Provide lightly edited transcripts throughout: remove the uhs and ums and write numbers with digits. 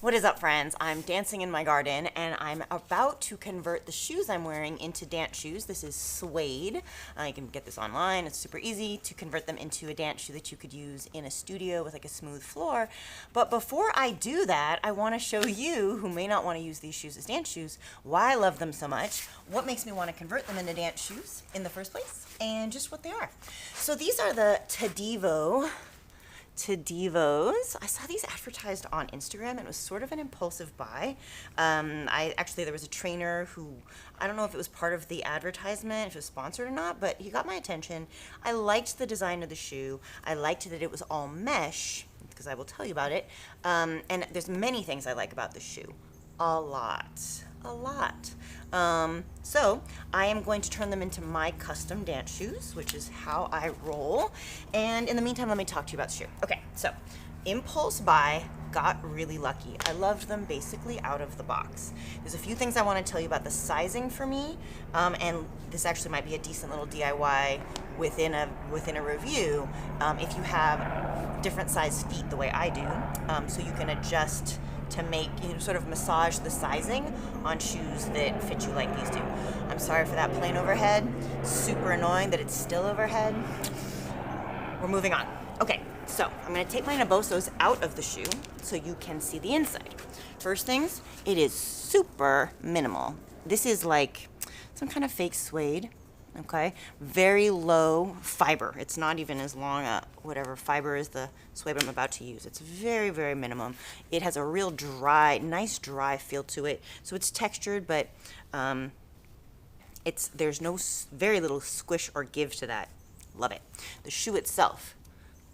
What is up, friends? I'm dancing in my garden and I'm about to convert the shoes I'm wearing into dance shoes. This is suede. You can get this online. It's super easy to convert them into a dance shoe that you could use in a studio with like a smooth floor. But before I do that, I want to show you, who may not want to use these shoes as dance shoes, why I love them so much, what makes me want to convert them into dance shoes in the first place, and just what they are. So these are the Tadeevos. I saw these advertised on Instagram and it was sort of an impulsive buy. There was a trainer who, I don't know if it was part of the advertisement, if it was sponsored or not, but he got my attention. I liked the design of the shoe. I liked that it was all mesh, because I will tell you about it. And there's many things I like about the shoe. A lot. So I am going to turn them into my custom dance shoes, which is how I roll. And in the meantime, let me talk to you about the shoe. Okay, so impulse buy, got really lucky. I loved them basically out of the box. There's a few things I want to tell you about the sizing for me, and this actually might be a decent little DIY within a review if you have different size feet the way I do, so you can adjust to make, sort of massage the sizing on shoes that fit you like these do. I'm sorry for that plane overhead. Super annoying that it's still overhead. We're moving on. Okay, so I'm gonna take my Nabosos out of the shoe so you can see the inside. First things, it is super minimal. This is like some kind of fake suede. Okay, very low fiber. It's not even as long a whatever fiber is the suede I'm about to use. It's very, very minimum. It has a real nice dry feel to it. So it's textured, but there's very little squish or give to that. Love it. The shoe itself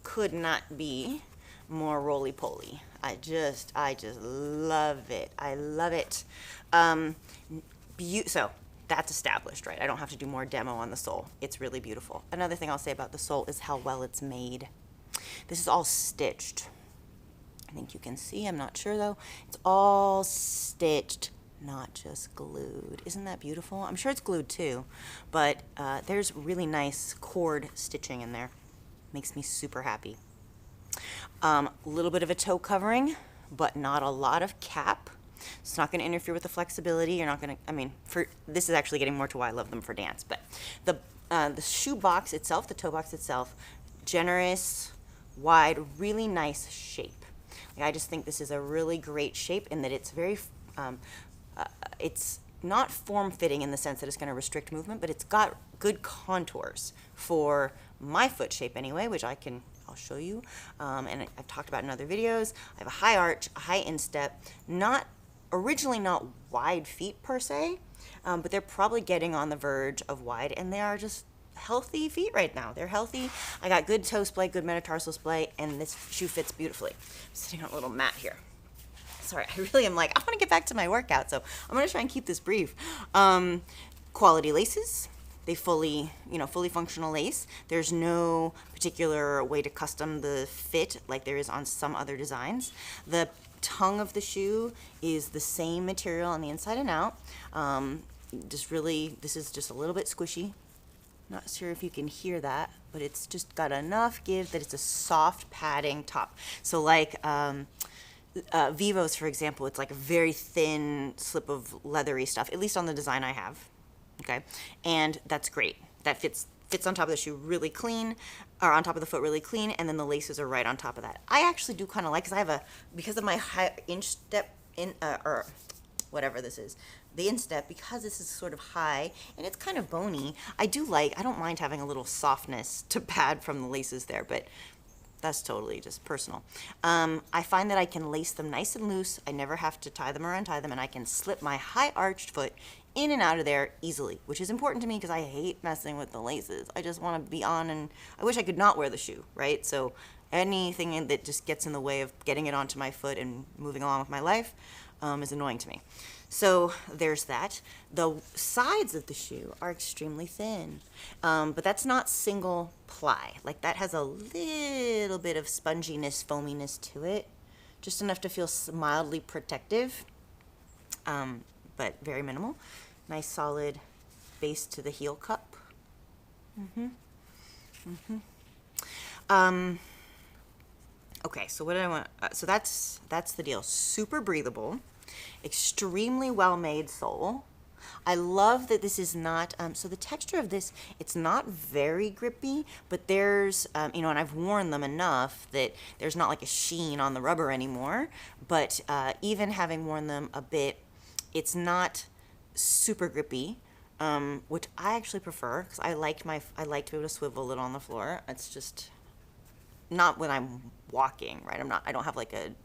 could not be more roly-poly. I just love it. I love it. So that's established, right? I don't have to do more demo on the sole. It's really beautiful. Another thing I'll say about the sole is how well it's made. This is all stitched. I think you can see, I'm not sure though. It's all stitched, not just glued. Isn't that beautiful? I'm sure it's glued too, but there's really nice cord stitching in there. Makes me super happy. A little bit of a toe covering, but not a lot of cap. It's not going to interfere with the flexibility. You're not going to, this is actually getting more to why I love them for dance, but the shoe box itself, the toe box itself, generous, wide, really nice shape. I just think this is a really great shape in that it's very, it's not form-fitting in the sense that it's going to restrict movement, but it's got good contours for my foot shape anyway, which I'll show you, and I've talked about in other videos. I have a high arch, a high instep, originally not wide feet per se, but they're probably getting on the verge of wide, and they are just healthy feet right now. They're healthy. I got good toe splay, good metatarsal splay, and this shoe fits beautifully. I'm sitting on a little mat here. Sorry, I really am I want to get back to my workout, so I'm going to try and keep this brief. Quality laces. They fully functional lace. There's no particular way to custom the fit like there is on some other designs. The tongue of the shoe is the same material on the inside and out. This is just a little bit squishy. Not sure if you can hear that, but it's just got enough give that it's a soft padding top. So like Vivos, for example, it's like a very thin slip of leathery stuff, at least on the design I have. Okay, and that's great. That fits on top of the shoe really clean, or on top of the foot really clean, and then the laces are right on top of that. I actually do kind of like, because of my high instep, or whatever this is, the instep, because this is sort of high and it's kind of bony, I don't mind having a little softness to pad from the laces there, but that's totally just personal. I find that I can lace them nice and loose. I never have to tie them or untie them, and I can slip my high arched foot in and out of there easily, which is important to me because I hate messing with the laces. I just want to be on, and I wish I could not wear the shoe, right? So anything that just gets in the way of getting it onto my foot and moving along with my life is annoying to me. So there's that. The sides of the shoe are extremely thin, but that's not single ply. Like, that has a little bit of sponginess, foaminess to it, just enough to feel mildly protective, but very minimal. Nice solid base to the heel cup. Okay, so what do I want? So that's the deal. Super breathable, extremely well-made sole. I love that this is not, so the texture of this, it's not very grippy, but there's, and I've worn them enough that there's not like a sheen on the rubber anymore, but even having worn them a bit, it's not super grippy, which I actually prefer, because I like to be able to swivel a little on the floor. It's just not when I'm walking, right? I don't have like an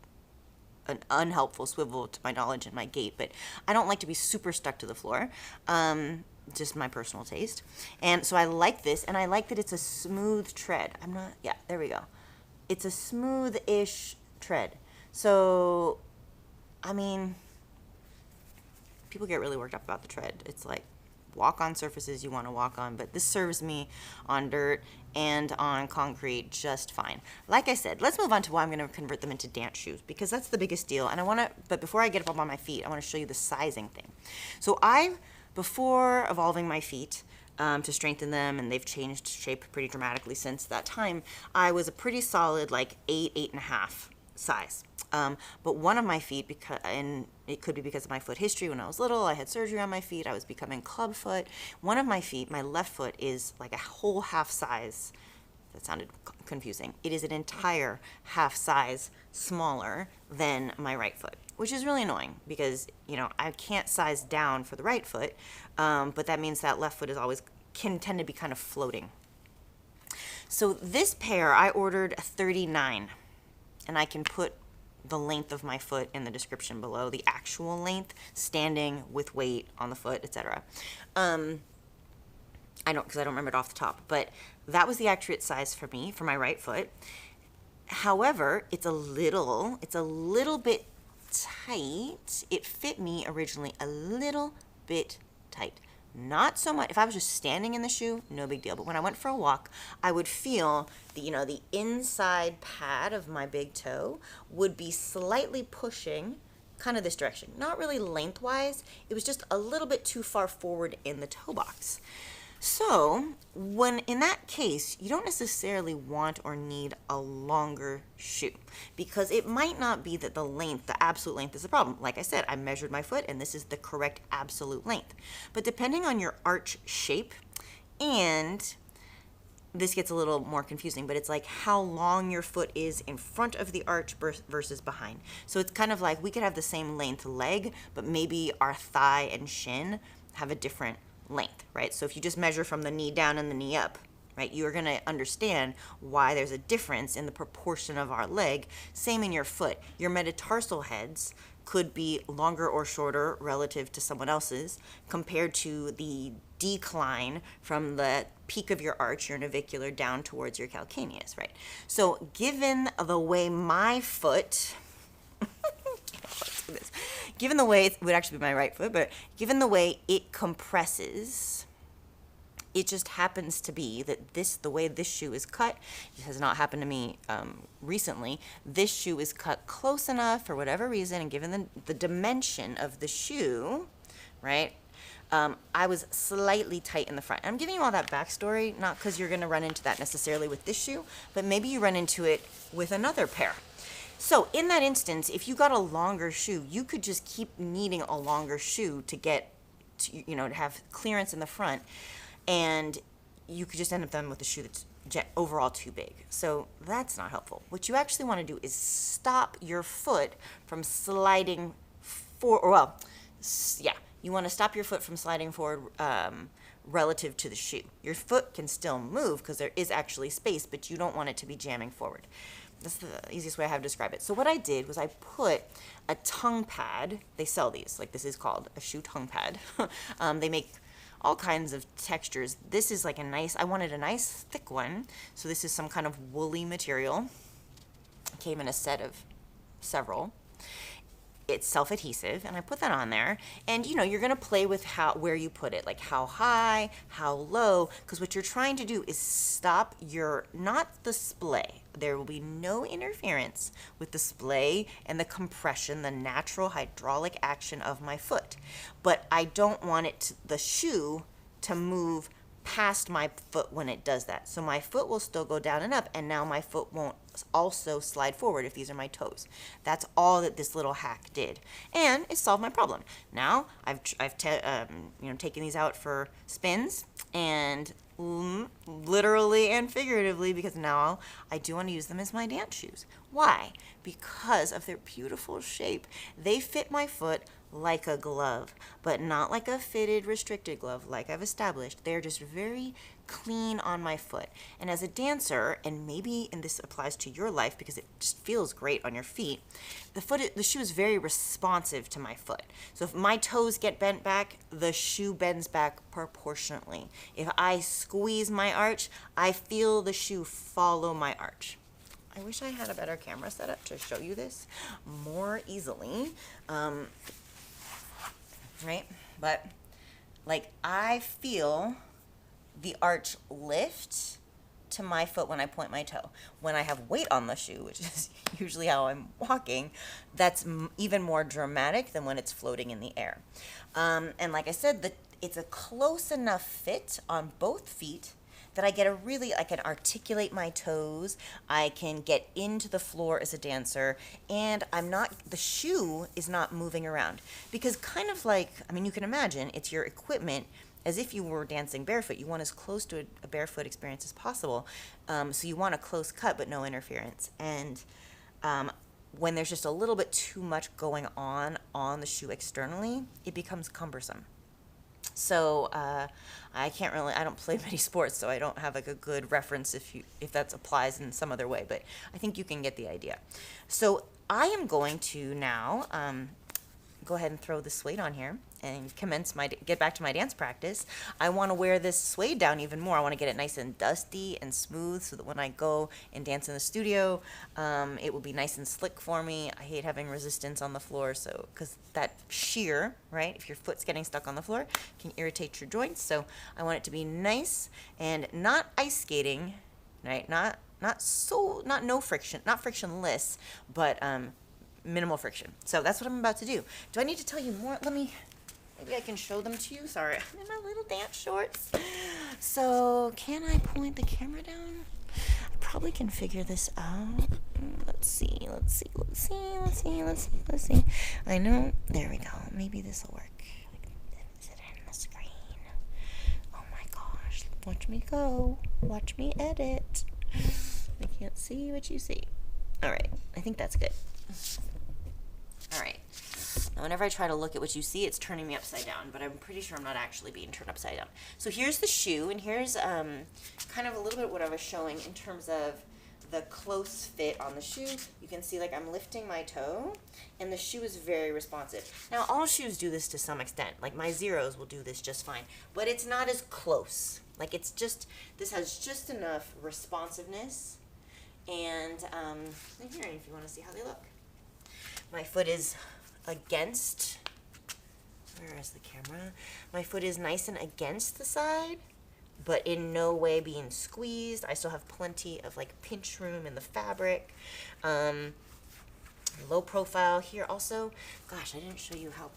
unhelpful swivel to my knowledge in my gait, but I don't like to be super stuck to the floor. Just my personal taste. And so I like this, and I like that it's a smooth tread. There we go. It's a smooth-ish tread. So, I mean, people get really worked up about the tread. It's like, walk on surfaces you want to walk on, but this serves me on dirt and on concrete just fine. Like I said, let's move on to why I'm going to convert them into dance shoes, because that's the biggest deal. And but before I get up on my feet, I want to show you the sizing thing. So before evolving my feet to strengthen them, and they've changed shape pretty dramatically since that time, I was a pretty solid like 8.5 size. But one of my feet, and it could be because of my foot history, when I was little, I had surgery on my feet, I was becoming clubfoot. One of my feet, my left foot, is like a whole half size. That sounded confusing. It is an entire half size smaller than my right foot, which is really annoying because, I can't size down for the right foot, but that means that left foot can tend to be kind of floating. So this pair, I ordered a 39, and I can put the length of my foot in the description below, the actual length, standing, with weight on the foot, etc. Because I don't remember it off the top, but that was the accurate size for me, for my right foot. However, it's a little bit tight. It fit me originally a little bit tight. Not so much. If I was just standing in the shoe, no big deal. But when I went for a walk, I would feel the inside pad of my big toe would be slightly pushing kind of this direction. Not really lengthwise. It was just a little bit too far forward in the toe box. So in that case, you don't necessarily want or need a longer shoe, because it might not be that the absolute length is the problem. Like I said, I measured my foot and this is the correct absolute length. But depending on your arch shape, and this gets a little more confusing, but it's like how long your foot is in front of the arch versus behind. So it's kind of like we could have the same length leg, but maybe our thigh and shin have a different length, right? So if you just measure from the knee down and the knee up, right, you're going to understand why there's a difference in the proportion of our leg. Same in your foot. Your metatarsal heads could be longer or shorter relative to someone else's compared to the decline from the peak of your arch, your navicular, down towards your calcaneus, right? So given the way my foot given the way, it would actually be my right foot, but given the way it compresses, it just happens to be that the way this shoe is cut, it has not happened to me recently, this shoe is cut close enough for whatever reason, and given the dimension of the shoe, right, I was slightly tight in the front. I'm giving you all that backstory, not because you're going to run into that necessarily with this shoe, but maybe you run into it with another pair. So in that instance, if you got a longer shoe, you could just keep needing a longer shoe to get, to have clearance in the front, and you could just end up then with a shoe that's overall too big. So that's not helpful. What you actually want to do is stop your foot from sliding forward. You want to stop your foot from sliding forward relative to the shoe. Your foot can still move because there is actually space, but you don't want it to be jamming forward. That's the easiest way I have to describe it. So what I did was I put a tongue pad. They sell these. Like, this is called a shoe tongue pad. They make all kinds of textures. This is like I wanted a nice thick one. So this is some kind of woolly material. It came in a set of several. It's self-adhesive, and I put that on there. And you're gonna play with where you put it, like how high, how low, because what you're trying to do is stop not the splay. There will be no interference with the splay and the compression, the natural hydraulic action of my foot. But I don't want the shoe to move past my foot when it does that. So my foot will still go down and up, and now my foot won't also slide forward if these are my toes. That's all that this little hack did, and it solved my problem. Now I've taken these out for spins, and literally and figuratively, because now I do want to use them as my dance shoes. Why? Because of their beautiful shape. They fit my foot like a glove, but not like a fitted, restricted glove like I've established. They're just very clean on my foot. And as a dancer, and maybe, and this applies to your life because it just feels great on your feet, the shoe is very responsive to my foot. So if my toes get bent back, the shoe bends back proportionately. If I squeeze my arch, I feel the shoe follow my arch. I wish I had a better camera setup to show you this more easily. Right? But like, I feel the arch lift to my foot when I point my toe. When I have weight on the shoe, which is usually how I'm walking, that's even more dramatic than when it's floating in the air. And like I said, it's a close enough fit on both feet that I can articulate my toes, I can get into the floor as a dancer, and the shoe is not moving around. Because kind of like, you can imagine, it's your equipment as if you were dancing barefoot. You want as close to a barefoot experience as possible. So you want a close cut, but no interference. And when there's just a little bit too much going on the shoe externally, it becomes cumbersome. So I don't play many sports, so I don't have like a good reference if that applies in some other way, but I think you can get the idea. So I am going to now go ahead and throw the suede on here and get back to my dance practice. I want to wear this suede down even more. I want to get it nice and dusty and smooth so that when I go and dance in the studio, it will be nice and slick for me. I hate having resistance on the floor, because that shear, right, if your foot's getting stuck on the floor, can irritate your joints. So I want it to be nice and not ice skating, right? Not frictionless, but minimal friction. So that's what I'm about to do. Do I need to tell you more? Maybe I can show them to you. Sorry, I'm in my little dance shorts. So can I point the camera down? I probably can figure this out. Let's see. I know. There we go. Maybe this will work. Is it in the screen? Oh my gosh. Watch me go. Watch me edit. I can't see what you see. All right. I think that's good. All right. Now, whenever I try to look at what you see, it's turning me upside down, but I'm pretty sure I'm not actually being turned upside down. So here's the shoe, and here's kind of a little bit what I was showing in terms of the close fit on the shoe. You can see like I'm lifting my toe, and the shoe is very responsive. Now, all shoes do this to some extent. Like my Zeros will do this just fine, but it's not as close. Like this has just enough responsiveness, and here, if you want to see how they look. My foot is against, where is the camera? My foot is nice and against the side, but in no way being squeezed. I still have plenty of like pinch room in the fabric. Low profile here also. Gosh, I didn't show you how,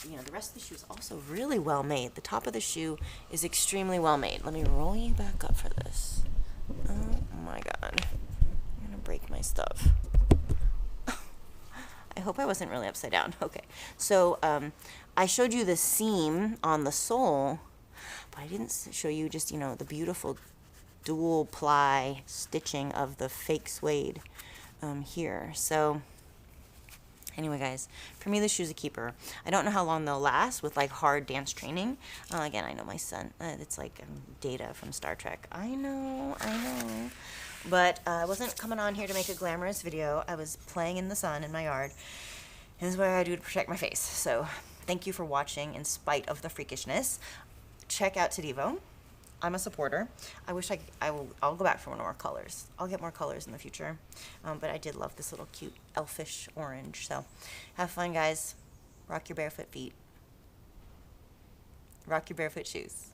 the rest of the shoe is also really well made. The top of the shoe is extremely well made. Let me roll you back up for this. Oh my God. I'm gonna break my stuff. I hope I wasn't really upside down. Okay, so I showed you the seam on the sole, but I didn't show you just, the beautiful dual ply stitching of the fake suede here. So anyway, guys, for me, this shoe's a keeper. I don't know how long they'll last with like hard dance training. Again, I know my son, it's like Data from Star Trek. I know. But I wasn't coming on here to make a glamorous video. I was playing in the sun in my yard. This is what I do to protect my face. So thank you for watching in spite of the freakishness. Check out Tadeevo. I'm a supporter. I'll go back for more colors. I'll get more colors in the future. But I did love this little cute elfish orange. So have fun, guys. Rock your barefoot feet. Rock your barefoot shoes.